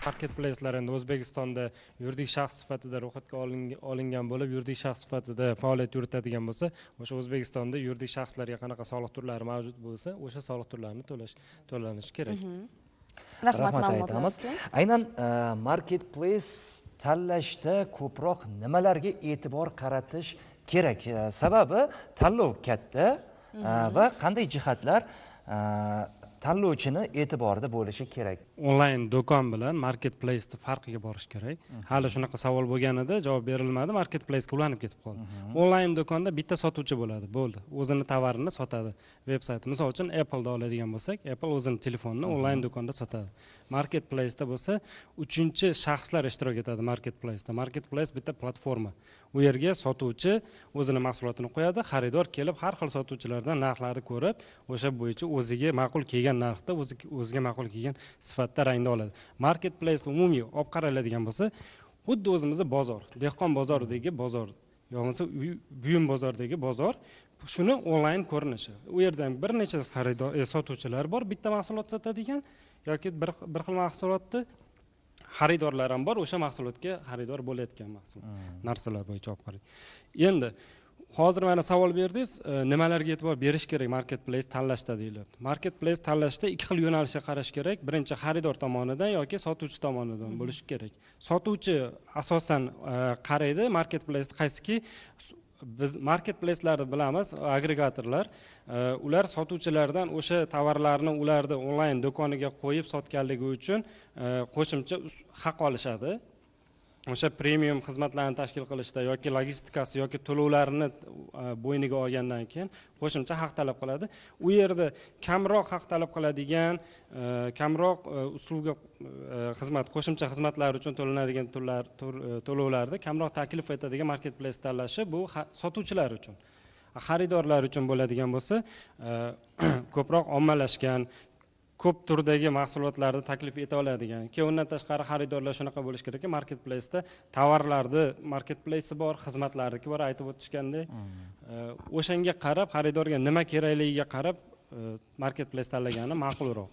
Marketplace'lar endi O'zbekistonda yuridik shaxs sifatida ro'yxatga olingan bo'lib, yuridik shaxs sifatida faoliyat yuritadigan bo'lsa, o'sha O'zbekistonda yuridik shaxslarga qanaqa soliq turlari mavjud bo'lsa, o'sha soliq turlarini to'lanishi kerak. Rahmat aytamiz. Aynan marketplace tanlashda ko'proq nimalarga e'tibor qaratish kerak? Sababi tanlov katta va qanday jihatlar tanlovchini e'tiborida bo'lishi kerak? Onlayn do'kon bilan marketplace'ning farqiga borish kerak. Hali shunaqa savol bo'lganida javob berilmadi, marketplace'ga ulanib ketib qoldi. Onlayn do'konda bitta sotuvchi bo'ladi, bo'ldi. O'zini tovarini sotadi. Veb-sayti, misol uchun Apple'da oladigan bo'lsak, Apple o'zining telefonini onlayn do'konda sotadi. Marketplace'da bo'lsa, uchinchi shaxslar ishtirok etadi marketplace'da. Marketplace bitta platforma. U yerga sotuvchi o'zini mahsulotini qo'yadi, xaridor kelib har xil sotuvchilardan narxlarni ko'rib, o'sha bo'yicha o'ziga ma'qul kelgan narxda, o'ziga ma'qul kelgan sifatda rangda oladi. Marketplace umumiy olib qaraladigan bo'lsa, xuddi o'zimizning bozor, dehqon bozoridagi bozor, yo'qsa buyum bozoridagi bozor, shuni onlayn ko'rinishi. U yerdan bir necha xaridor, sotuvchilar bor, bitta mahsulot sotadigan yoki bir xil mahsulotni xaridorlar ham bor, o'sha mahsulotga xaridor bo'layotgan narsalar bo'yicha olib qarang. Endi hozir mana savol berdingiz, nimalarga e'tibor berish kerak marketplace tanlashda deyilyapti. Marketplace tanlashda ikki xil yo'nalishga qarash kerak. Birinchi xaridor tomonidan yoki sotuvchi tomonidan bo'lishi kerak. Sotuvchi asosan qaraydi marketplace qaysiki, biz marketplace'larni bilamiz, agregatorlar, ular sotuvchilardan o'sha tovarlarni ularni onlayn do'koniga qo'yib sotganligi uchun qo'shimcha haq olishadi. O'sha premium xizmatlarni tashkil qilishda yoki logistikasi yoki to'lovlarini bo'yniga olgandan keyin qo'shimcha haq talab qiladi. U yerda kamroq haq talab qiladigan, kamroq uslubga xizmat, qo'shimcha xizmatlar uchun to'lanadigan to'lovlarni kamroq taklif etadigan marketplace tanlashi bu sotuvchilar uchun. Xaridorlar uchun bo'ladigan bo'lsa, ko'proq ommalashgan, ko'p turdagi mahsulotlarni taklif eta oladigan. Keyin undan tashqari xaridorlar shunaqa bo'lish kerakki, marketplace'da tovarlarni marketplace'i bor, xizmatlarniki bor, aytib o'tishgandek. O'shanga qarab, xaridorga nima kerakligiga qarab marketplace tanlagani ma'qulroq.